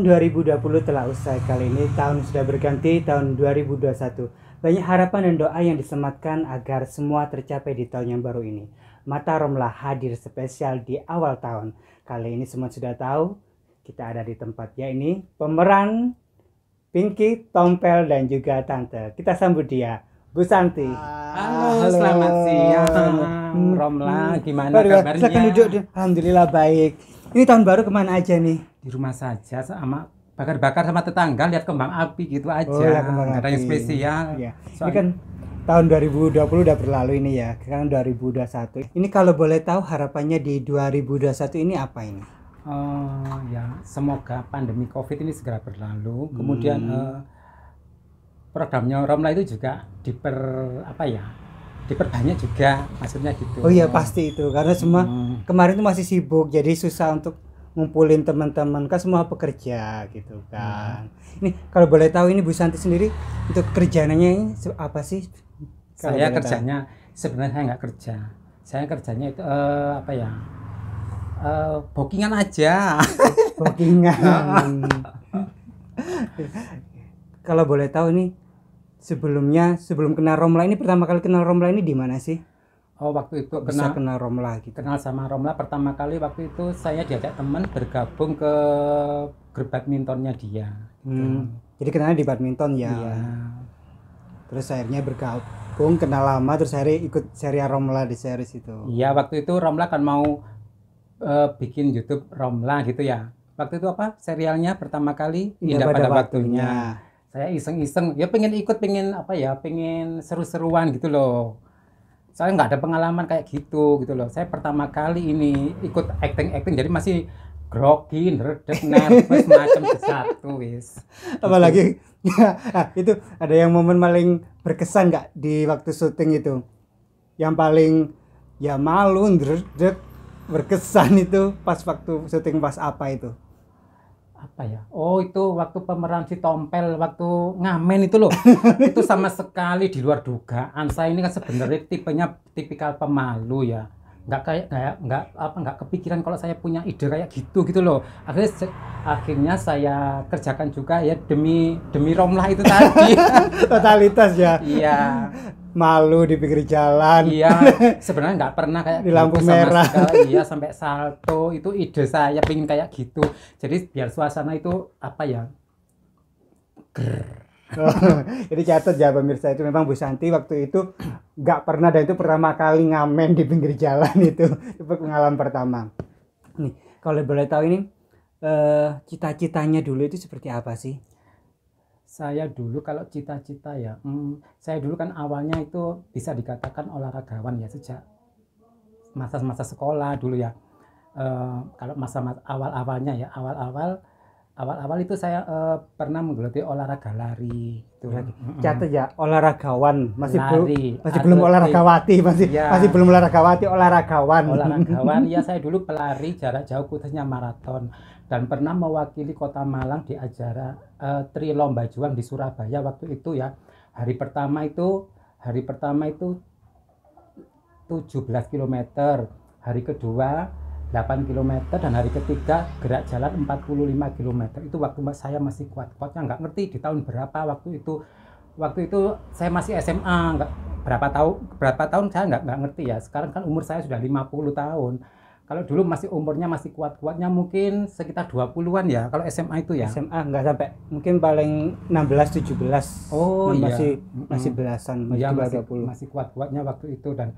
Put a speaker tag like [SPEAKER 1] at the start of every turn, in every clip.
[SPEAKER 1] Tahun 2020 telah usai. Kali ini tahun sudah berganti, tahun 2021. Banyak harapan dan doa yang disematkan agar semua tercapai di tahun yang baru ini. Mata Romlah hadir spesial di awal tahun. Kali ini semua sudah tahu, kita ada di tempatnya ini. Pemeran Pinky, Tompel, dan juga Tante. Kita sambut dia, Bu Santi.
[SPEAKER 2] Halo, selamat siang. Romla, gimana kabarnya?
[SPEAKER 1] Silakan duduk. Alhamdulillah baik. Ini tahun baru kemana aja nih?
[SPEAKER 2] Di rumah saja sama bakar-bakar sama tetangga, lihat kembang api gitu aja.
[SPEAKER 1] Oh, ya, kembang
[SPEAKER 2] Nggak ada
[SPEAKER 1] api.
[SPEAKER 2] yang spesial.
[SPEAKER 1] Ya. Ini kan tahun 2020 udah berlalu ini ya. Sekarang 2021. Ini kalau boleh tahu harapannya di 2021 ini apa ini?
[SPEAKER 2] Ya, semoga pandemi COVID ini segera berlalu. Kemudian programnya Romla itu juga diperbanyak juga, maksudnya gitu.
[SPEAKER 1] Oh iya pasti itu, karena semua kemarin itu masih sibuk, jadi susah untuk ngumpulin teman-teman, kan semua pekerja gitu kan. Ini kalau boleh tahu ini Bu Santi sendiri untuk kerjaannya ini apa sih?
[SPEAKER 2] Saya kerjanya sebenarnya saya nggak kerja. Saya kerjanya itu bookingan aja.
[SPEAKER 1] Bookingan. Kalau boleh tahu nih, sebelum kenal Romla ini, pertama kali kenal Romla ini di mana sih?
[SPEAKER 2] Oh, waktu itu
[SPEAKER 1] kenal Romla gitu.
[SPEAKER 2] Kenal sama Romla pertama kali waktu itu saya diajak teman bergabung ke grup badmintonnya dia.
[SPEAKER 1] Jadi kenalnya di badminton ya.
[SPEAKER 2] Iya.
[SPEAKER 1] Terus akhirnya bergabung, kenal lama, terus akhirnya ikut serial Romla di series itu.
[SPEAKER 2] Iya, waktu itu Romla kan mau bikin YouTube Romla gitu ya. Waktu itu serialnya pertama kali Indah pada waktunya. Saya iseng-iseng ya pengen seru-seruan gitu loh. Saya nggak ada pengalaman kayak gitu loh. Saya pertama kali ini ikut acting jadi masih grogi, ngeredek, nervous macam satu wis.
[SPEAKER 1] Apalagi itu ada yang momen paling berkesan nggak di waktu syuting itu? Yang paling ya malu, ngeredek, berkesan itu pas waktu syuting pas apa itu?
[SPEAKER 2] Oh, itu waktu pemeran si Tompel waktu ngamen itu loh. Itu sama sekali di luar dugaan. Saya ini kan sebenarnya tipikal pemalu ya. Nggak kepikiran kalau saya punya ide kayak gitu loh. Akhirnya saya kerjakan juga ya demi Romlah itu tadi.
[SPEAKER 1] Totalitas ya.
[SPEAKER 2] Iya.
[SPEAKER 1] Malu di pinggir jalan.
[SPEAKER 2] Iya, sebenarnya nggak pernah kayak
[SPEAKER 1] di lampu
[SPEAKER 2] gitu
[SPEAKER 1] merah.
[SPEAKER 2] Iya, sampai salto itu ide saya pengen kayak gitu. Jadi biar suasana itu
[SPEAKER 1] Jadi catat ya pemirsa, itu memang Bu Santi waktu itu nggak pernah, dan itu pertama kali ngamen di pinggir jalan itu pengalaman pertama. Nih, kalau boleh tahu ini cita-citanya dulu itu seperti apa sih?
[SPEAKER 2] Saya dulu kalau cita-cita ya, saya dulu kan awalnya itu bisa dikatakan olahragawan ya sejak masa-masa sekolah dulu ya. Kalau masa-masa awal-awalnya ya, awal-awal itu saya pernah menggeluti olahraga lari.
[SPEAKER 1] Catat ya, olahragawan, masih belum olahragawati, olahragawan.
[SPEAKER 2] Olahragawan ya, saya dulu pelari jarak jauh khususnya maraton, dan pernah mewakili Kota Malang di acara Tri Lomba Juang di Surabaya waktu itu ya. Hari pertama itu 17 km, hari kedua 8 km, dan hari ketiga gerak jalan 45 km. Itu waktu saya masih kuat-kuatnya, nggak ngerti di tahun berapa waktu itu saya masih SMA, berapa tahun saya nggak ngerti ya. Sekarang kan umur saya sudah 50 tahun. Kalau dulu umurnya masih kuat-kuatnya mungkin sekitar 20-an ya kalau SMA itu ya.
[SPEAKER 1] SMA nggak sampai, mungkin paling 16 17.
[SPEAKER 2] Oh iya.
[SPEAKER 1] Masih belasan,
[SPEAKER 2] masih kuat-kuatnya waktu itu. Dan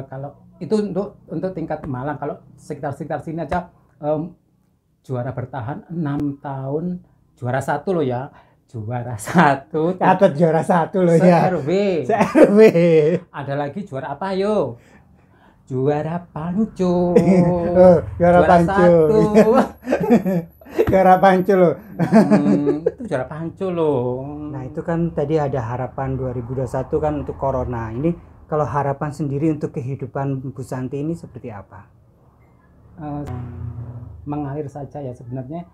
[SPEAKER 2] kalau itu untuk tingkat Malang, kalau sekitar sini aja juara bertahan 6 tahun, juara 1 loh ya. Juara 1.
[SPEAKER 1] Catat juara 1 loh ya.
[SPEAKER 2] Se-RW. Ada lagi juara apa yo? Juara Panco.
[SPEAKER 1] Juara Panco. Juara Panco loh.
[SPEAKER 2] Itu juara Panco loh.
[SPEAKER 1] Nah, itu kan tadi ada harapan 2021 kan untuk corona. Ini kalau harapan sendiri untuk kehidupan Bu Santi ini seperti apa?
[SPEAKER 2] Mengalir saja ya sebenarnya.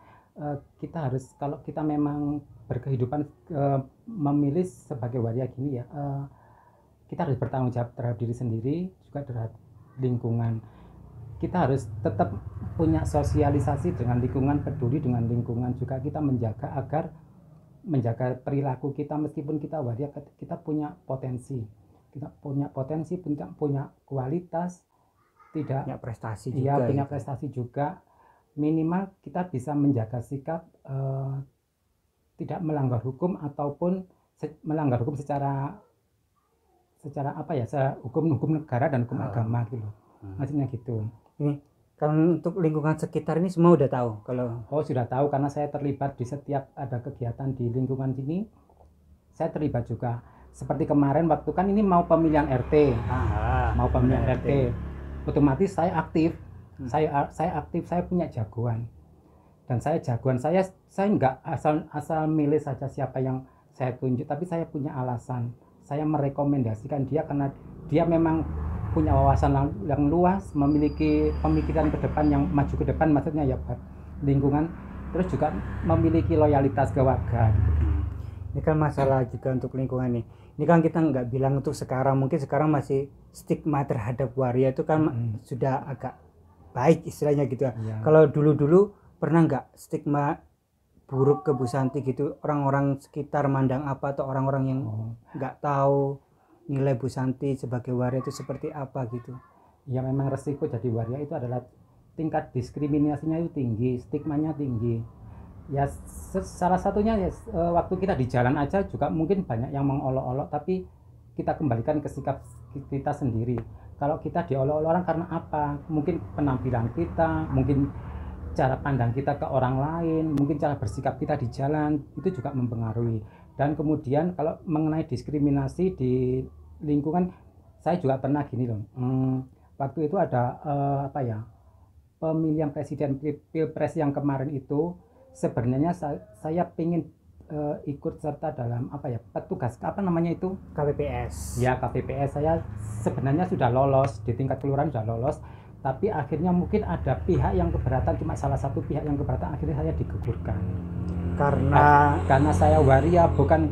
[SPEAKER 2] Kita harus, kalau kita memang berkehidupan memilih sebagai waria gini ya, kita harus bertanggung jawab terhadap diri sendiri juga terhadap lingkungan. kita harus tetap punya sosialisasi dengan lingkungan, peduli dengan lingkungan, juga kita menjaga agar menjaga perilaku kita. Meskipun kita waria, kita punya potensi, punya kualitas, tidak
[SPEAKER 1] punya prestasi
[SPEAKER 2] juga, punya
[SPEAKER 1] gitu.
[SPEAKER 2] prestasi juga. Minimal kita bisa menjaga sikap tidak melanggar hukum ataupun melanggar hukum secara apa ya, hukum negara dan hukum agama gitu. Maksudnya gitu.
[SPEAKER 1] Ini kalau untuk lingkungan sekitar ini semua udah tahu kalau
[SPEAKER 2] sudah tahu, karena saya terlibat di setiap ada kegiatan di lingkungan sini. Saya terlibat juga. Seperti kemarin waktu kan ini mau pemilihan RT. Otomatis saya aktif. Saya aktif, saya punya jagoan. Dan saya nggak asal milih saja siapa yang saya tunjuk, tapi saya punya alasan. Saya merekomendasikan dia karena dia memang punya wawasan yang luas, memiliki pemikiran ke depan yang maju ke depan, maksudnya ya buat lingkungan, terus juga memiliki loyalitas ke warga gitu.
[SPEAKER 1] Ini kan masalah juga untuk lingkungan nih. Ini kan kita nggak bilang untuk sekarang, mungkin sekarang masih stigma terhadap waria itu kan sudah agak baik istilahnya gitu ya. Kalau dulu-dulu pernah nggak stigma buruk ke Bu Santi gitu, orang-orang sekitar mandang apa, atau orang-orang yang nggak tahu nilai Bu Santi sebagai waria itu seperti apa gitu?
[SPEAKER 2] Ya memang resiko jadi waria itu adalah tingkat diskriminasinya itu tinggi, stigmanya tinggi. Ya salah satunya ya, waktu kita di jalan aja juga mungkin banyak yang mengolok-olok, tapi kita kembalikan ke sikap kita sendiri. Kalau kita diolok-olok orang karena apa? Mungkin penampilan kita, mungkin cara pandang kita ke orang lain, mungkin cara bersikap kita di jalan, itu juga mempengaruhi. Dan kemudian kalau mengenai diskriminasi di lingkungan, saya juga pernah gini loh. Waktu itu ada pemilihan presiden pilpres yang kemarin itu, sebenarnya saya pengen ikut serta dalam petugas itu
[SPEAKER 1] KPPS.
[SPEAKER 2] Ya, KPPS. Saya sebenarnya sudah lolos di tingkat kelurahan, sudah lolos, tapi akhirnya mungkin ada pihak yang keberatan, cuma salah satu pihak yang keberatan, akhirnya saya digugurkan. Karena saya waria, bukan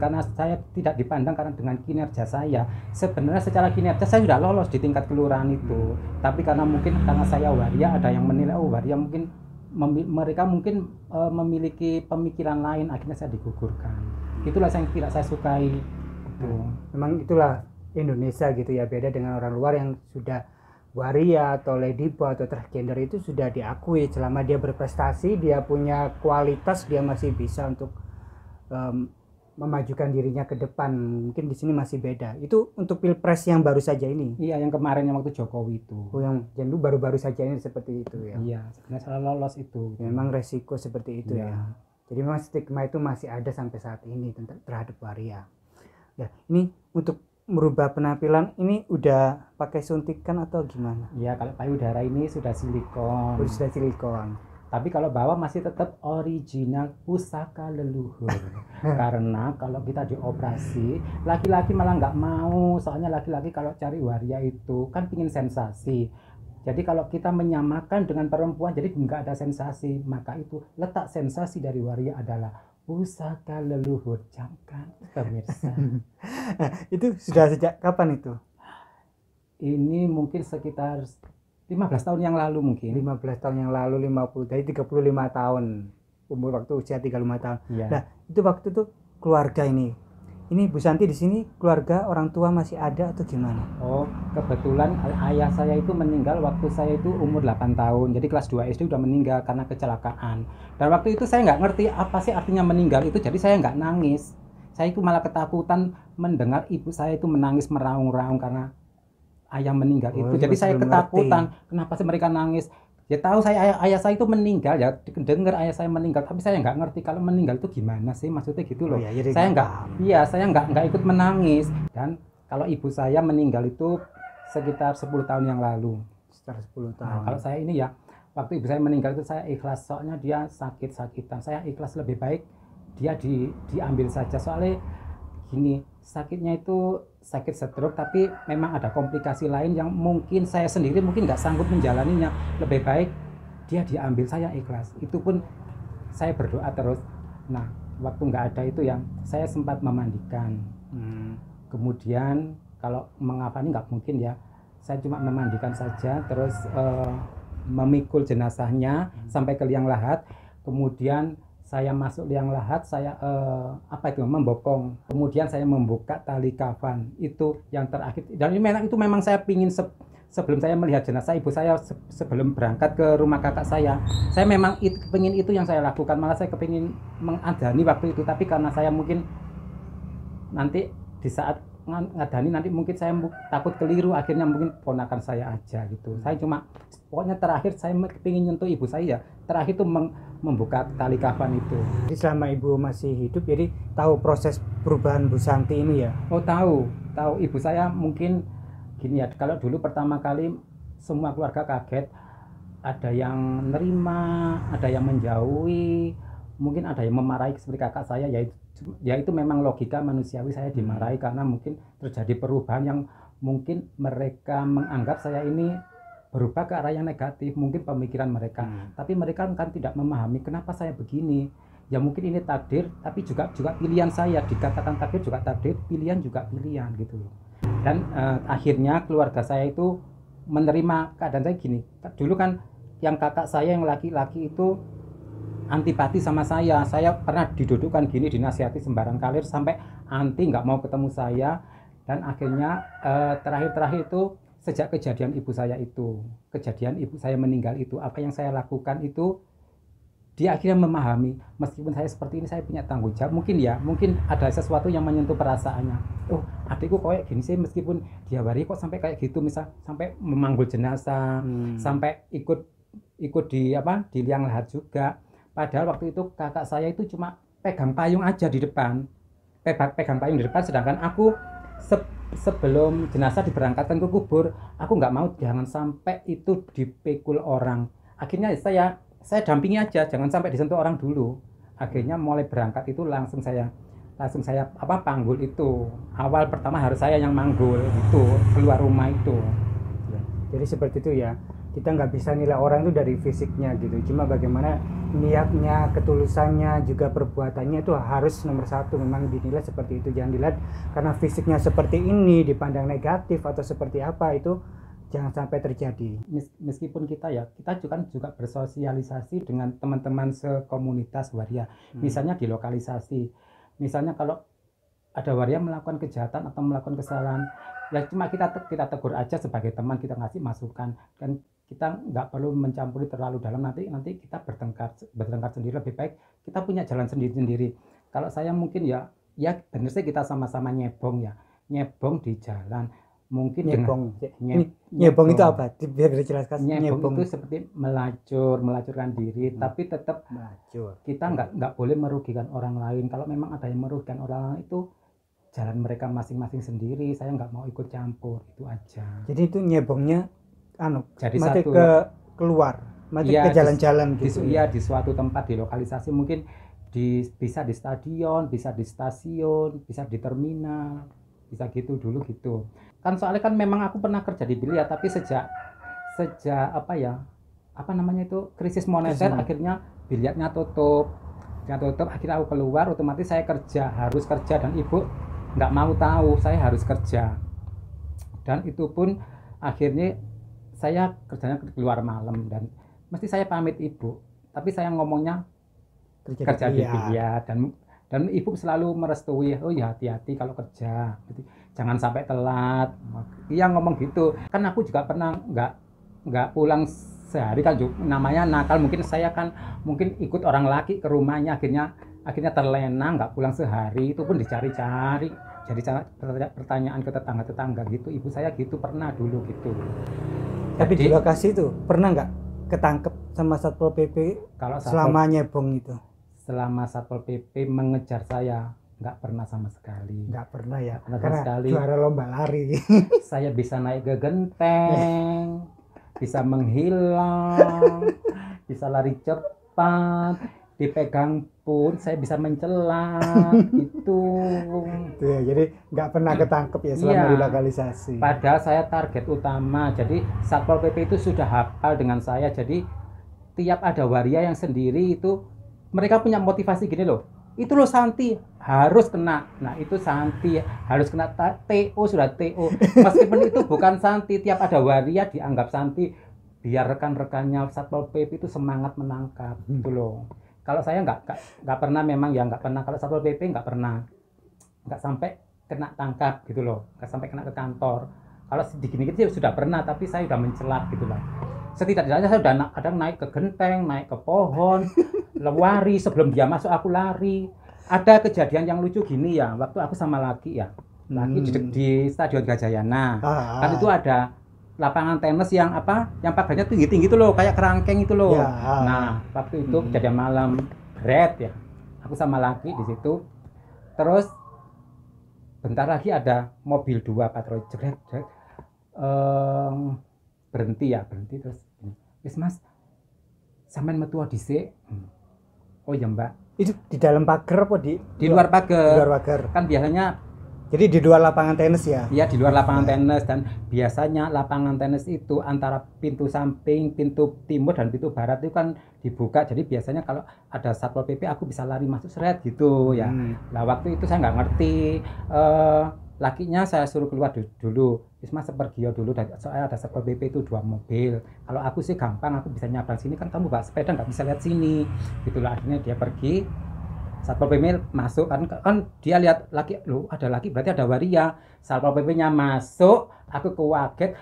[SPEAKER 2] karena saya tidak dipandang karena dengan kinerja saya. Sebenarnya secara kinerja saya sudah lolos di tingkat kelurahan itu, tapi karena saya waria, ada yang menilai waria mungkin mereka mungkin memiliki pemikiran lain, akhirnya saya digugurkan. Itulah yang tidak saya sukai.
[SPEAKER 1] Memang itulah Indonesia gitu ya, beda dengan orang luar yang sudah waria atau ladyboy atau transgender itu sudah diakui selama dia berprestasi, dia punya kualitas, dia masih bisa untuk memajukan dirinya ke depan. Mungkin di sini masih beda. Itu untuk pilpres yang baru saja ini.
[SPEAKER 2] Iya, yang kemarin yang waktu Jokowi itu.
[SPEAKER 1] Yang baru-baru saja ini seperti itu ya.
[SPEAKER 2] Iya, sebenarnya salah lolos itu.
[SPEAKER 1] Memang resiko seperti itu ya. Jadi memang stigma itu masih ada sampai saat ini terhadap waria. Ya, ini untuk merubah penampilan ini udah pakai suntikan atau gimana?
[SPEAKER 2] Ya, kalau payudara ini sudah silikon.
[SPEAKER 1] Sudah silikon.
[SPEAKER 2] Tapi kalau bawah masih tetap original pusaka leluhur. Karena kalau kita dioperasi, laki-laki malah nggak mau. Soalnya laki-laki kalau cari waria itu kan pingin sensasi. Jadi kalau kita menyamakan dengan perempuan, jadi nggak ada sensasi. Maka itu letak sensasi dari waria adalah pusaka leluhur. Camkan pemirsa.
[SPEAKER 1] Itu sudah sejak kapan itu?
[SPEAKER 2] Ini mungkin sekitar 15 tahun yang lalu mungkin.
[SPEAKER 1] 15 tahun yang lalu, 50, dari 35 tahun. Umur waktu usia 35 tahun.
[SPEAKER 2] Ya.
[SPEAKER 1] Nah, itu waktu itu keluarga ini. Ini Bu Santi di sini keluarga orang tua masih ada atau gimana?
[SPEAKER 2] Oh, kebetulan ayah saya itu meninggal waktu saya itu umur 8 tahun. Jadi kelas 2 SD udah meninggal karena kecelakaan. Dan waktu itu saya nggak ngerti apa sih artinya meninggal itu. Jadi saya nggak nangis. Saya itu malah ketakutan mendengar ibu saya itu menangis meraung-raung karena ayah meninggal itu. Jadi saya ketakutan. Kenapa sih mereka nangis? Ya tahu saya ayah saya itu meninggal, ya dengar ayah saya meninggal, tapi saya nggak ngerti kalau meninggal itu gimana sih, maksudnya gitu loh. Saya nggak ikut menangis. Dan kalau ibu saya meninggal itu sekitar 10 tahun yang lalu.
[SPEAKER 1] Sekitar 10 tahun.
[SPEAKER 2] Nah, kalau saya ini ya, waktu ibu saya meninggal itu saya ikhlas, soalnya dia sakit-sakitan. Saya ikhlas, lebih baik dia diambil saja, soalnya gini, sakitnya itu sakit stroke, tapi memang ada komplikasi lain yang mungkin saya sendiri mungkin nggak sanggup menjalaninya. Lebih baik dia diambil, saya ikhlas. Itu pun saya berdoa terus. Nah, waktu nggak ada itu yang saya sempat memandikan. Kemudian kalau mengapa ini nggak mungkin ya, saya cuma memandikan saja, terus memikul jenazahnya sampai ke liang lahat. Kemudian saya masuk liang lahat, saya membopong. Kemudian saya membuka tali kafan. Itu yang terakhir. Dan itu memang saya pingin sebelum saya melihat jenazah ibu saya, sebelum berangkat ke rumah kakak saya memang kepingin itu yang saya lakukan. Malah saya kepingin mengadani waktu itu, tapi karena saya mungkin nanti di saat ngadani nanti mungkin saya takut keliru, akhirnya mungkin ponakan saya aja gitu. Saya cuma pokoknya terakhir saya kepingin nyentuh ibu saya, terakhir itu membuka tali kafan itu.
[SPEAKER 1] Jadi selama ibu masih hidup, jadi tahu proses perubahan Bu Santi ini ya?
[SPEAKER 2] Oh tahu ibu saya mungkin gini ya, kalau dulu pertama kali semua keluarga kaget, ada yang nerima, ada yang menjauhi, mungkin ada yang memarahi seperti kakak saya, yaitu memang logika manusiawi, saya dimarahi karena mungkin terjadi perubahan yang mungkin mereka menganggap saya ini berubah ke arah yang negatif, mungkin pemikiran mereka. Tapi mereka kan tidak memahami kenapa saya begini. Ya mungkin ini takdir, tapi juga pilihan saya. Dikatakan takdir juga takdir, pilihan juga pilihan gitu loh. Dan akhirnya keluarga saya itu menerima keadaan saya gini. Dulu kan yang kakak saya yang laki-laki itu antipati sama saya pernah didudukkan gini, dinasihati sembarang kalir sampai anti, nggak mau ketemu saya. Dan akhirnya terakhir itu sejak kejadian ibu saya meninggal itu, apa yang saya lakukan itu dia akhirnya memahami, meskipun saya seperti ini saya punya tanggung jawab, mungkin ada sesuatu yang menyentuh perasaannya. Oh adikku kayak gini sih, meskipun dia waria kok sampai kayak gitu, misal sampai memanggul jenazah, sampai ikut di liang lahat juga. Padahal waktu itu kakak saya itu cuma pegang payung aja di depan, pegang payung di depan, sedangkan aku sebelum jenazah diberangkatkan ke kubur, aku nggak mau jangan sampai itu dipikul orang. Akhirnya saya dampingi aja, jangan sampai disentuh orang dulu. Akhirnya mulai berangkat itu langsung saya panggul itu. Awal pertama harus saya yang manggul itu keluar rumah itu.
[SPEAKER 1] Jadi seperti itu ya. Kita nggak bisa nilai orang itu dari fisiknya gitu, cuma bagaimana niatnya, ketulusannya, juga perbuatannya itu harus nomor satu, memang dinilai seperti itu. Jangan dilihat karena fisiknya seperti ini dipandang negatif atau seperti apa, itu jangan sampai terjadi.
[SPEAKER 2] Meskipun kita juga bersosialisasi dengan teman-teman sekomunitas waria, misalnya di lokalisasi, misalnya kalau ada waria melakukan kejahatan atau melakukan kesalahan, ya cuma kita tegur aja sebagai teman, kita ngasih masukan, dan kita nggak perlu mencampuri terlalu dalam, nanti kita bertengkar sendiri. Lebih baik kita punya jalan sendiri. Kalau saya mungkin ya benar sih, kita sama-sama nyebong di jalan. Mungkin
[SPEAKER 1] nyebong itu apa? Biar dijelaskan.
[SPEAKER 2] Nyebong itu seperti melacurkan diri, tapi tetap melacur. Kita nggak boleh merugikan orang lain. Kalau memang ada yang merugikan orang lain, itu jalan mereka masing-masing sendiri, saya nggak mau ikut campur, itu aja.
[SPEAKER 1] Jadi itu nyebongnya
[SPEAKER 2] jadi
[SPEAKER 1] mati ke jalan-jalan gitu
[SPEAKER 2] ya, di suatu tempat, di lokalisasi, mungkin bisa di stadion, bisa di stasiun, bisa di terminal, bisa gitu dulu gitu kan. Soalnya kan memang aku pernah kerja di biliar, tapi sejak krisis moneter, akhirnya biliarnya tutup, akhirnya aku keluar, otomatis saya harus kerja, dan ibu nggak mau tahu saya harus kerja. Dan itu pun akhirnya saya kerjanya keluar malam, dan mesti saya pamit ibu, tapi saya ngomongnya kerja di biliar, dan ibu selalu merestui, oh ya hati-hati kalau kerja, jangan sampai telat. Iya ngomong gitu. Kan aku juga pernah nggak pulang sehari kan, namanya nakal. Mungkin saya kan ikut orang laki ke rumahnya, akhirnya terlena, nggak pulang sehari, itu pun dicari-cari, jadi pertanyaan ke tetangga gitu. Ibu saya gitu pernah dulu gitu.
[SPEAKER 1] Tapi di lokasi itu pernah nggak ketangkep sama Satpol PP kalau selama nyebong itu?
[SPEAKER 2] Selama Satpol PP mengejar saya, nggak pernah sama sekali.
[SPEAKER 1] Nggak pernah ya?
[SPEAKER 2] Karena
[SPEAKER 1] juara lomba lari.
[SPEAKER 2] Saya bisa naik ke genteng, bisa menghilang, bisa lari cepat, dipegang pun saya bisa mencelat gitu.
[SPEAKER 1] Ya, jadi nggak pernah ketangkep ya selama di lokalisasi.
[SPEAKER 2] Padahal saya target utama. Jadi Satpol PP itu sudah hafal dengan saya. Jadi tiap ada waria yang sendiri itu, mereka punya motivasi gini loh. itu loh Santi harus kena. Nah itu Santi harus kena TO, sudah TO. Meskipun itu bukan Santi, tiap ada waria dianggap Santi, biar rekan-rekannya Satpol PP itu semangat menangkap gitu loh. Kalau saya nggak pernah, memang ya nggak pernah. Kalau Satpol PP nggak pernah, nggak sampai kena tangkap gitu loh, nggak sampai kena ke kantor. Kalau digini sih sudah pernah, tapi saya sudah mencelat gitu lah. Setidaknya saya sudah kadang naik ke genteng, naik ke pohon, lari sebelum dia masuk aku lari. Ada kejadian yang lucu gini ya, waktu aku sama laki ya, laki di Stadion Gajayana, kan itu ada lapangan tenis yang apa, yang pagarnya tinggi-tinggi itu loh, kayak kerangkeng itu loh. Ya. Nah, waktu itu kejadian malam red ya, aku sama laki di situ. Terus bentar lagi ada mobil 2 patroli jret, berhenti terus, wis mas, sampean metu dhisik. Oh ya mbak.
[SPEAKER 1] Itu di dalam pagar apa di
[SPEAKER 2] luar pagar? Di luar
[SPEAKER 1] pagar.
[SPEAKER 2] Kan biasanya.
[SPEAKER 1] Jadi di luar lapangan tenis ya?
[SPEAKER 2] Iya, di luar lapangan tenis. Dan biasanya lapangan tenis itu antara pintu samping, pintu timur dan pintu barat itu kan dibuka. Jadi biasanya kalau ada Satpol PP aku bisa lari masuk seret gitu ya. Nah waktu itu saya nggak ngerti. Lakinya saya suruh keluar dulu. Isma sepergi dulu, soalnya ada Satpol PP itu 2 mobil. Kalau aku sih gampang, aku bisa nyabrang sini, kan kamu bawa sepeda nggak bisa lihat sini. Gitulah, akhirnya dia pergi. Satpol PP masuk, kan dia lihat laki, loh ada laki berarti ada waria. Satpol PP-nya masuk, aku kaget,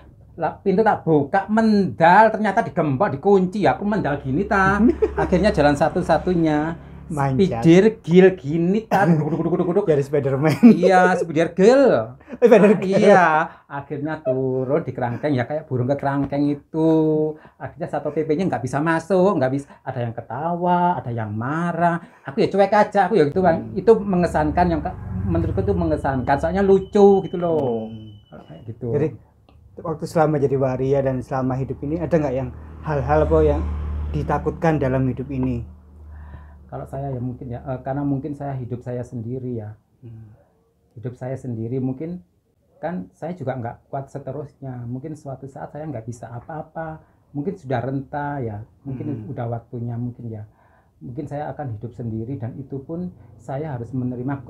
[SPEAKER 2] pintu tak buka, mendal, ternyata digembok, dikunci. Aku mendal gini akhirnya jalan satu-satunya. Spider gil gini
[SPEAKER 1] duduk jadi Spiderman.
[SPEAKER 2] Iya, spider gil. Iya, akhirnya turun di kerangkeng ya, kayak burung ke kerangkeng itu. Akhirnya Satpol PP-nya nggak bisa masuk, nggak bisa. Ada yang ketawa, ada yang marah. Aku ya cuek aja, aku ya gitu bang. Itu mengesankan, yang menurutku itu mengesankan, soalnya lucu gitu loh. Kayak gitu.
[SPEAKER 1] Jadi waktu selama jadi waria dan selama hidup ini, ada nggak yang hal-hal apa yang ditakutkan dalam hidup ini?
[SPEAKER 2] Kalau saya ya mungkin ya, karena mungkin saya hidup saya sendiri ya. Hidup saya sendiri, mungkin kan saya juga nggak kuat seterusnya. Mungkin suatu saat saya nggak bisa apa-apa. Mungkin sudah renta ya, mungkin udah waktunya mungkin ya. Mungkin saya akan hidup sendiri, dan itu pun saya harus menerima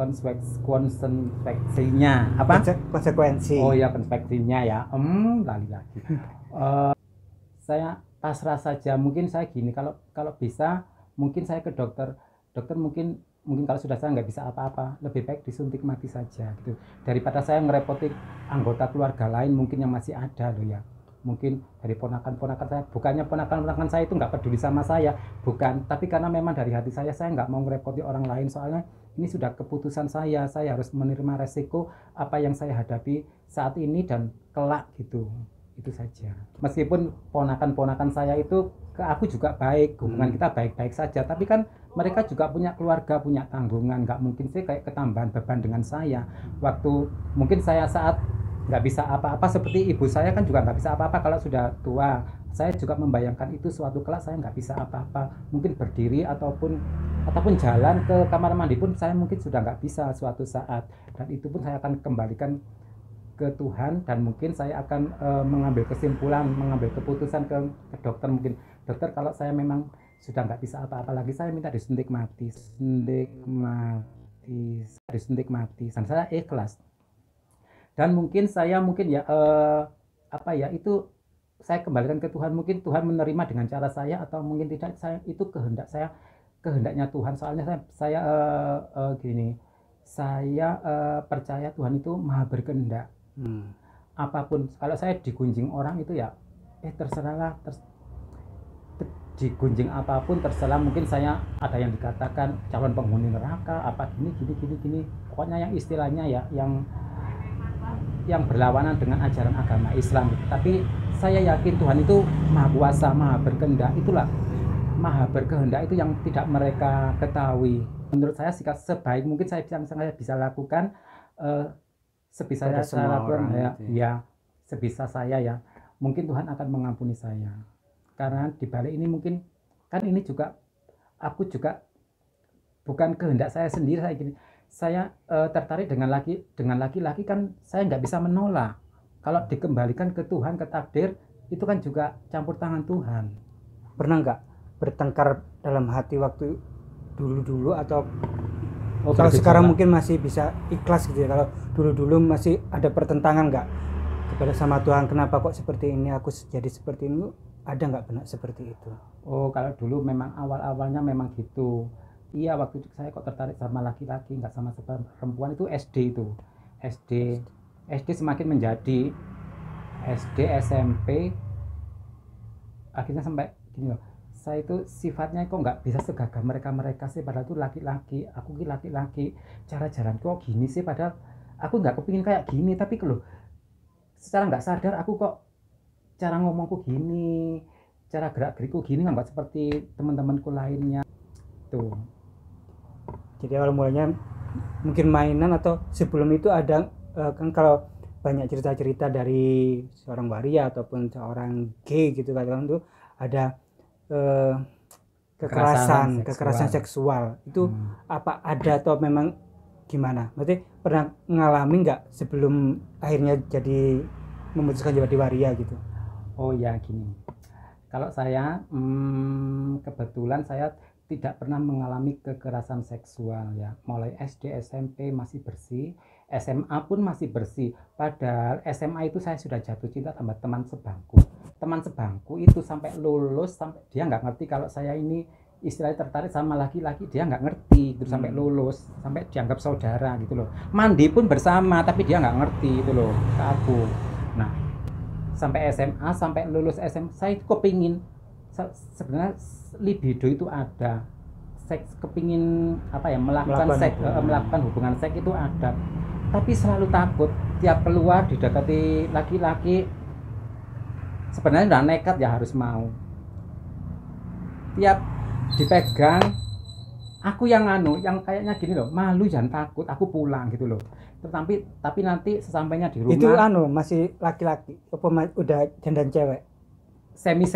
[SPEAKER 2] konsekuensinya. Apa?
[SPEAKER 1] Konsekuensi.
[SPEAKER 2] Oh ya, konsekuensinya ya. Lali lagi. Saya pasrah saja. Mungkin saya gini, kalau bisa, mungkin saya ke dokter mungkin kalau sudah saya nggak bisa apa-apa, lebih baik disuntik mati saja gitu, daripada saya ngerepoti anggota keluarga lain mungkin yang masih ada loh ya. Mungkin dari ponakan-ponakan saya, bukannya ponakan-ponakan saya itu nggak peduli sama saya, bukan, tapi karena memang dari hati saya nggak mau ngerepoti orang lain, soalnya ini sudah keputusan saya harus menerima resiko apa yang saya hadapi saat ini dan kelak gitu. Itu saja. Meskipun ponakan-ponakan saya itu ke aku juga baik, hubungan kita baik-baik saja, tapi kan mereka juga punya keluarga, punya tanggungan. Nggak mungkin sih kayak ketambahan beban dengan saya. Waktu mungkin saya saat nggak bisa apa-apa, seperti ibu saya kan juga nggak bisa apa-apa kalau sudah tua. Saya juga membayangkan itu suatu kelak saya nggak bisa apa-apa, mungkin berdiri ataupun jalan ke kamar mandi pun saya mungkin sudah nggak bisa suatu saat, dan itu pun saya akan kembalikan ke Tuhan, dan mungkin saya akan mengambil kesimpulan, mengambil keputusan ke dokter. Mungkin dokter, kalau saya memang sudah nggak bisa apa-apa lagi, saya minta disuntik mati, dan saya ikhlas. Dan mungkin saya ya itu saya kembalikan ke Tuhan. Mungkin Tuhan menerima dengan cara saya atau mungkin tidak, saya itu kehendaknya Tuhan. Soalnya saya gini, saya percaya Tuhan itu maha berkehendak. Apapun, kalau saya digunjing orang itu ya terserahlah, digunjing apapun terserah. Mungkin saya ada yang dikatakan calon penghuni neraka apa gini, pokoknya yang istilahnya ya yang berlawanan dengan ajaran agama Islam gitu. Tapi saya yakin Tuhan itu maha kuasa, maha berkehendak. Itulah maha berkehendak itu yang tidak mereka ketahui. Menurut saya sikap sebaik mungkin saya bisa lakukan, sebisa saya lakukan ya sebisa saya ya. Mungkin Tuhan akan mengampuni saya. Karena di balik ini mungkin kan ini juga aku juga bukan kehendak saya sendiri. Saya tertarik dengan laki-laki kan saya nggak bisa menolak. Kalau dikembalikan ke Tuhan, ke takdir, itu kan juga campur tangan Tuhan.
[SPEAKER 1] Pernah nggak bertengkar dalam hati waktu dulu atau
[SPEAKER 2] Oh,
[SPEAKER 1] Kalau sekarang
[SPEAKER 2] bergejala.
[SPEAKER 1] mungkin masih bisa ikhlas gitu ya. Kalau dulu-dulu masih ada pertentangan nggak kepada sama Tuhan, kenapa kok seperti ini, aku jadi seperti ini, ada nggak benar seperti itu?
[SPEAKER 2] Oh, kalau dulu memang awal-awalnya memang gitu. Iya, waktu itu saya kok tertarik sama laki-laki, nggak sama perempuan itu SD itu. SD, SD semakin menjadi SD, SMP, akhirnya sampai gini loh. Saya itu sifatnya kok nggak bisa segagah mereka-mereka sih, padahal itu laki-laki, aku ki laki-laki. Cara jalan kok gini sih, padahal aku nggak kepingin kayak gini, tapi loh, secara nggak sadar aku kok cara ngomongku gini, cara gerak gerikku gini, nggak seperti teman-temanku lainnya tuh.
[SPEAKER 1] Jadi awal mulanya mungkin mainan, atau sebelum itu ada kan kalau banyak cerita-cerita dari seorang waria ataupun seorang gay gitu kan, itu ada eh, kekerasan seksual itu apa ada atau memang gimana? Berarti pernah ngalami nggak sebelum akhirnya jadi memutuskan jadi waria gitu?
[SPEAKER 2] Oh ya gini, kalau saya kebetulan saya tidak pernah mengalami kekerasan seksual ya. Mulai SD, SMP masih bersih, SMA pun masih bersih. Padahal SMA itu saya sudah jatuh cinta sama teman sebangku. Teman sebangku itu sampai lulus, sampai dia nggak ngerti kalau saya ini istilahnya tertarik sama laki-laki, dia nggak ngerti. Terus sampai lulus, sampai dianggap saudara gitu loh. Mandi pun bersama, tapi dia nggak ngerti itu loh ke aku. Nah, sampai SMA, sampai lulus SMA, saya itu kepingin sebenarnya libido itu ada, seks, kepingin apa ya, melakukan hubungan seks itu ada, tapi selalu takut tiap keluar didekati laki-laki. Sebenarnya udah nekat ya, harus mau, tiap dipegang aku yang yang kayaknya gini loh, malu, jangan takut, aku pulang gitu loh. Tapi nanti sesampainya di rumah
[SPEAKER 1] itu masih laki-laki apa udah jandan cewek?
[SPEAKER 2] semi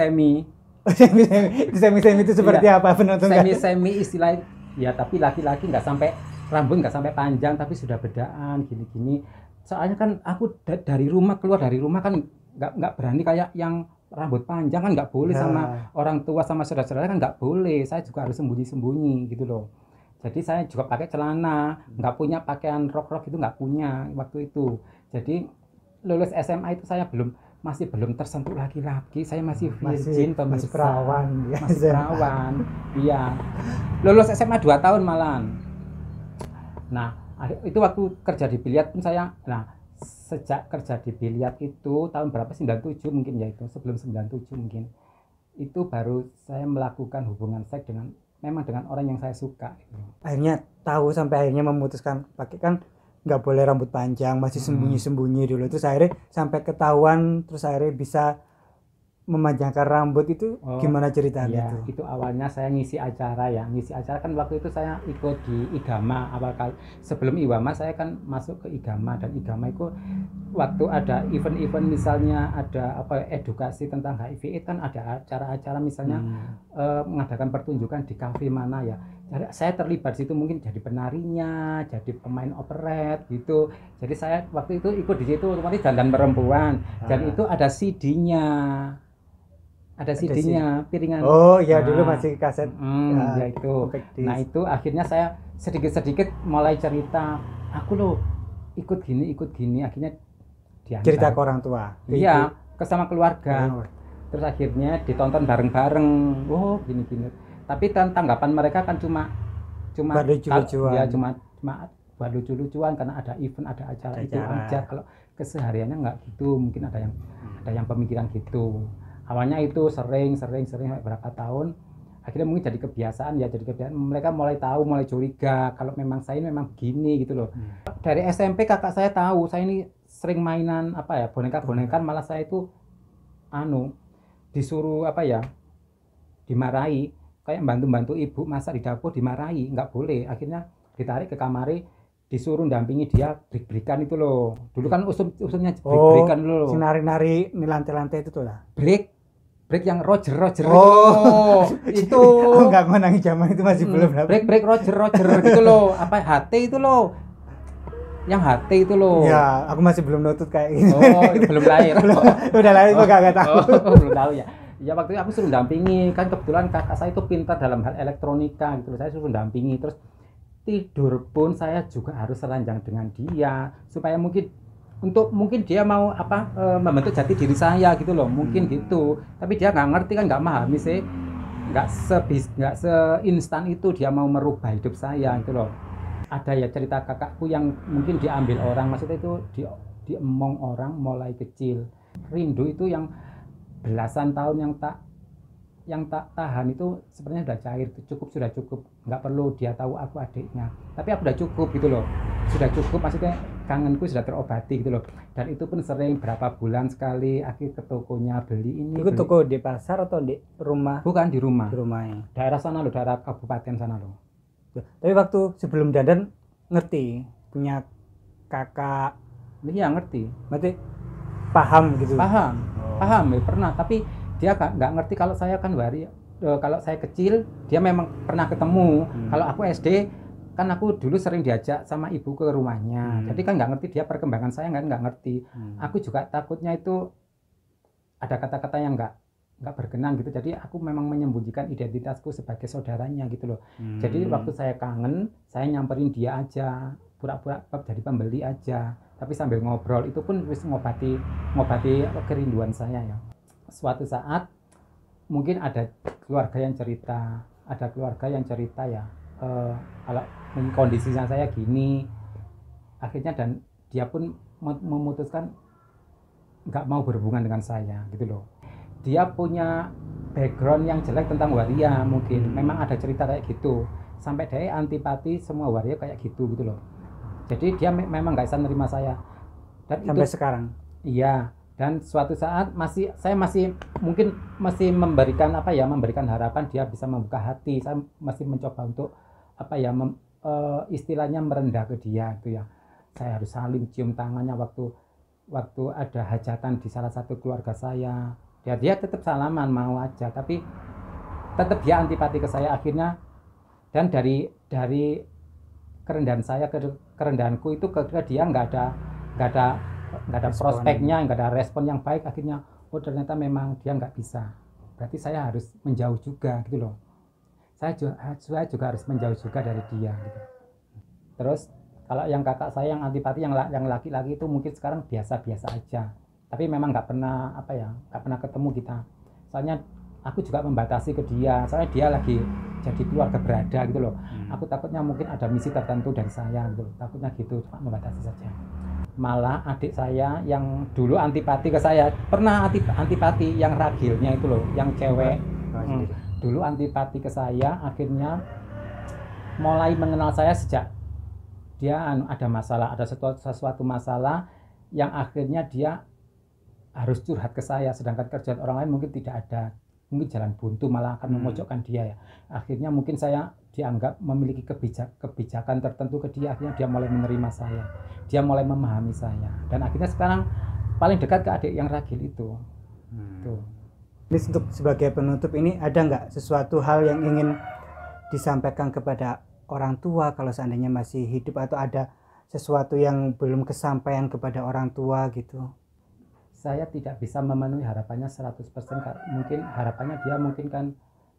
[SPEAKER 1] Semi itu seperti
[SPEAKER 2] iya,
[SPEAKER 1] apa penonton?
[SPEAKER 2] semi istilah ya, tapi laki-laki nggak sampai, rambut nggak sampai panjang, tapi sudah bedaan gini-gini. Soalnya kan aku dari rumah, keluar dari rumah kan nggak berani kayak yang rambut panjang, kan nggak boleh sama orang tua, sama saudara-saudara kan nggak boleh. Saya juga harus sembunyi-sembunyi gitu loh. Jadi saya juga pakai celana, nggak punya pakaian rok-rok, itu nggak punya waktu itu. Jadi lulus SMA itu saya masih belum tersentuh laki-laki, saya masih virgin,
[SPEAKER 1] masih perawan ya.
[SPEAKER 2] Masih perawan. Iya. Lulus SMA 2 tahun malahan. Nah, itu waktu kerja di biliar pun saya, nah sejak kerja di biliar itu tahun berapa, 97 mungkin ya, itu sebelum 97 mungkin, itu baru saya melakukan hubungan seks memang dengan orang yang saya suka gitu.
[SPEAKER 1] Akhirnya tahu, sampai akhirnya memutuskan pakai, kan nggak boleh rambut panjang, masih sembunyi-sembunyi dulu, terus akhirnya sampai ketahuan, terus akhirnya bisa memanjangkan rambut itu. Gimana ceritanya
[SPEAKER 2] ya, itu awalnya saya ngisi acara kan waktu itu saya ikut di IGAMA awal kali. Sebelum IWAMA saya kan masuk ke IGAMA, dan IGAMA itu waktu ada event-event, misalnya ada edukasi tentang HIV kan ada acara-acara, misalnya mengadakan pertunjukan di kafe mana ya. Jadi saya terlibat situ, mungkin jadi penarinya, jadi pemain operet gitu. Jadi saya waktu itu ikut di situ, otomatis dandan perempuan, dan itu ada CD-nya. Ada CD-nya, piringan.
[SPEAKER 1] Oh iya, dulu masih kaset.
[SPEAKER 2] Ya itu. Nah itu akhirnya saya sedikit-sedikit mulai cerita, aku loh ikut gini, akhirnya diantar.
[SPEAKER 1] Cerita ke orang tua?
[SPEAKER 2] Iya, ke sama keluarga. Terus akhirnya ditonton bareng-bareng, oh gini-gini. Tapi tanggapan mereka kan cuma
[SPEAKER 1] buat lucu-lucuan.
[SPEAKER 2] Ya, cuma buat lucu-lucuan, karena ada event, ada acara itu aja. Kalau kesehariannya nggak gitu, mungkin ada yang pemikiran gitu. Awalnya itu sering beberapa tahun, akhirnya mungkin jadi kebiasaan. Mereka mulai tahu, mulai curiga kalau memang saya ini memang begini gitu loh. Dari SMP kakak saya tahu saya ini sering mainan boneka-bonekan, malah saya itu disuruh dimarahi, kayak bantu ibu masak di dapur, dimarahi, nggak boleh. Akhirnya ditarik ke kamar, disuruh dampingi dia break-breakan itu loh. Dulu kan usulnya break-breakan loh.
[SPEAKER 1] Nari-nari di lantai-lantai itu tuh lah.
[SPEAKER 2] Break yang Roger itu.
[SPEAKER 1] Enggak, mau nangis zaman itu masih belum.
[SPEAKER 2] Break Roger gitu loh. HT itu loh. Yang HT itu loh.
[SPEAKER 1] Ya, aku masih belum nutut kayak gitu.
[SPEAKER 2] Belum lahir.
[SPEAKER 1] Udah lahir kok enggak tahu.
[SPEAKER 2] Belum tahu ya. Ya waktu itu aku suruh dampingi, kan kebetulan kakak saya itu pintar dalam hal elektronika gitu. Saya suruh dampingi, terus tidur pun saya juga harus seranjang dengan dia supaya mungkin dia mau membentuk jati diri saya gitu loh, mungkin gitu. Tapi dia nggak ngerti kan, nggak memahami sih, nggak seinstan itu dia mau merubah hidup saya gitu loh. Ada ya cerita kakakku yang mungkin diambil orang, maksudnya itu diemong orang mulai kecil. Rindu itu yang belasan tahun yang tak tahan itu sebenarnya sudah cair, sudah cukup, nggak perlu dia tahu aku adiknya, tapi aku udah cukup gitu loh, sudah cukup, maksudnya kangenku sudah terobati gitu loh. Dan itu pun sering berapa bulan sekali akhir ke tokonya beli ini.
[SPEAKER 1] Itu toko di pasar atau di rumah?
[SPEAKER 2] Bukan, di rumah.
[SPEAKER 1] Di rumahnya.
[SPEAKER 2] Daerah sana loh, daerah kabupaten sana loh.
[SPEAKER 1] Tapi waktu sebelum dandan ngerti punya kakak?
[SPEAKER 2] Iya ngerti.
[SPEAKER 1] Berarti paham gitu?
[SPEAKER 2] Paham, paham ya pernah. Tapi dia nggak ngerti kalau saya kan kalau saya kecil dia memang pernah ketemu. Kalau aku SD kan aku dulu sering diajak sama ibu ke rumahnya, jadi kan nggak ngerti dia perkembangan saya, nggak ngerti. Aku juga takutnya itu ada kata-kata yang nggak berkenan gitu, jadi aku memang menyembunyikan identitasku sebagai saudaranya gitu loh. Jadi waktu saya kangen, saya nyamperin dia aja, pura-pura jadi pembeli aja, tapi sambil ngobrol. Itu pun wis ngobati kerinduan saya ya. Suatu saat mungkin ada keluarga yang cerita ya, kalau kondisinya saya gini, akhirnya, dan dia pun memutuskan nggak mau berhubungan dengan saya gitu loh. Dia punya background yang jelek tentang waria, mungkin memang ada cerita kayak gitu, sampai dia antipati semua waria kayak gitu loh. Jadi dia memang nggak bisa nerima saya, dan
[SPEAKER 1] sampai
[SPEAKER 2] itu
[SPEAKER 1] sekarang.
[SPEAKER 2] Iya. Dan suatu saat saya masih memberikan harapan dia bisa membuka hati. Saya masih mencoba untuk istilahnya merendah ke dia gitu ya. Saya harus saling cium tangannya waktu ada hajatan di salah satu keluarga saya. Dia tetap salaman mau aja, tapi tetap dia antipati ke saya akhirnya. Dan dari kerendahan saya ke kerendahanku itu ke dia nggak ada prospeknya, nggak ada respon yang baik. Akhirnya ternyata memang dia nggak bisa, berarti saya harus menjauh juga gitu loh. Saya juga harus menjauh juga dari dia gitu. Terus kalau yang kakak saya yang antipati yang laki-laki itu mungkin sekarang biasa-biasa aja, tapi memang nggak pernah ketemu kita. Soalnya aku juga membatasi ke dia, soalnya dia lagi jadi keluarga berada gitu loh. Aku takutnya mungkin ada misi tertentu dari saya gitu loh. Takutnya gitu, cuma membatasi saja. Malah adik saya yang dulu antipati ke saya, pernah antipati yang ragilnya itu loh, yang cewek. Dulu antipati ke saya, akhirnya mulai mengenal saya sejak dia ada masalah, ada sesuatu masalah yang akhirnya dia harus curhat ke saya, sedangkan kerjaan orang lain mungkin tidak ada, mungkin jalan buntu malah akan memojokkan dia ya. Akhirnya mungkin saya dianggap memiliki kebijakan tertentu ke dia, akhirnya dia mulai menerima saya, dia mulai memahami saya, dan akhirnya sekarang paling dekat ke adik yang ragil itu. Tuh.
[SPEAKER 1] Ini untuk sebagai penutup ini, ada nggak sesuatu hal yang ingin disampaikan kepada orang tua kalau seandainya masih hidup, atau ada sesuatu yang belum kesampaian kepada orang tua gitu?
[SPEAKER 2] Saya tidak bisa memenuhi harapannya 100%. Mungkin harapannya dia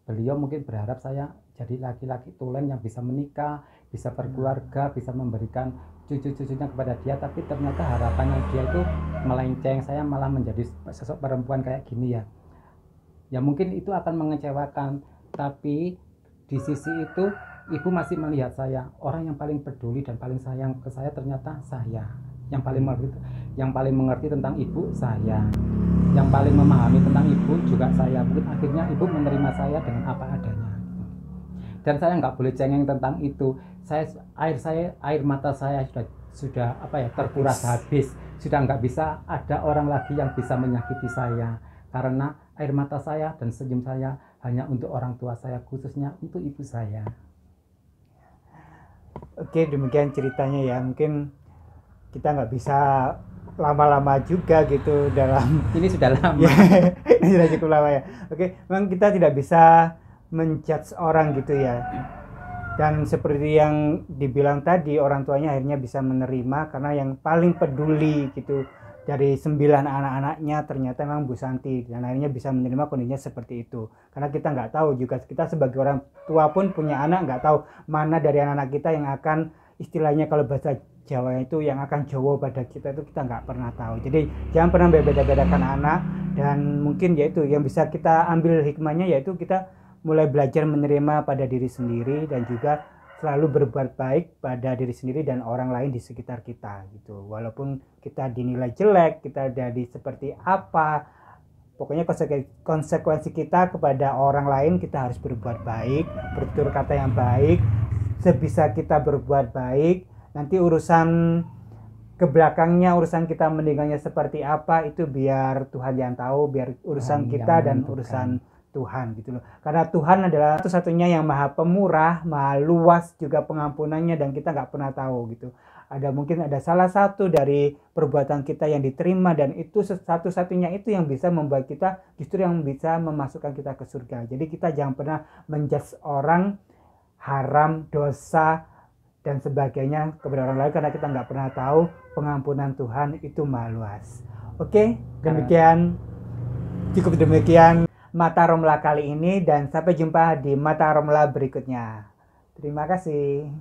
[SPEAKER 2] beliau mungkin berharap saya jadi laki-laki tulen yang bisa menikah, bisa berkeluarga, bisa memberikan cucu-cucunya kepada dia, tapi ternyata harapannya dia itu melenceng, saya malah menjadi sosok perempuan kayak gini ya. Ya mungkin itu akan mengecewakan, tapi di sisi itu ibu masih melihat saya, orang yang paling peduli dan paling sayang ke saya ternyata saya. Yang paling mengerti tentang ibu saya, yang paling memahami tentang ibu juga saya. Mungkin akhirnya ibu menerima saya dengan apa adanya, dan saya nggak boleh cengeng tentang itu. Air mata saya sudah terkuras habis, sudah nggak bisa ada orang lagi yang bisa menyakiti saya, karena air mata saya dan senyum saya hanya untuk orang tua saya, khususnya untuk ibu saya.
[SPEAKER 1] Oke, demikian ceritanya ya. Mungkin kita nggak bisa lama-lama juga gitu dalam
[SPEAKER 2] ini sudah lama.
[SPEAKER 1] Ini sudah cukup lama ya. Oke, memang kita tidak bisa menjudge orang gitu ya. Dan seperti yang dibilang tadi, orang tuanya akhirnya bisa menerima karena yang paling peduli gitu dari 9 anak-anaknya ternyata memang Bu Santi, dan akhirnya bisa menerima kondisinya seperti itu. Karena kita nggak tahu juga, kita sebagai orang tua pun punya anak nggak tahu mana dari anak-anak kita yang akan, istilahnya kalau bahasa Jawa itu, yang akan Jawa pada kita, itu kita nggak pernah tahu. Jadi jangan pernah beda-bedakan anak, dan mungkin yaitu yang bisa kita ambil hikmahnya, yaitu kita mulai belajar menerima pada diri sendiri, dan juga selalu berbuat baik pada diri sendiri dan orang lain di sekitar kita gitu. Walaupun kita dinilai jelek, kita jadi seperti apa, pokoknya konsekuensi kita kepada orang lain, kita harus berbuat baik, bertutur kata yang baik, sebisa kita berbuat baik. Nanti urusan ke belakangnya, urusan kita meninggalnya seperti apa, itu biar Tuhan yang tahu, biar urusan kita dan urusan Tuhan gitu loh. Karena Tuhan adalah satu-satunya yang maha pemurah, maha luas juga pengampunannya, dan kita nggak pernah tahu gitu. Mungkin ada salah satu dari perbuatan kita yang diterima, dan itu satu-satunya itu yang bisa membuat kita, justru yang bisa memasukkan kita ke surga. Jadi kita jangan pernah menjudge orang haram, dosa, dan sebagainya kepada orang lain, karena kita nggak pernah tahu pengampunan Tuhan itu maha luas. Oke, demikian, cukup demikian Mata Romla kali ini, dan sampai jumpa di Mata Romla berikutnya. Terima kasih.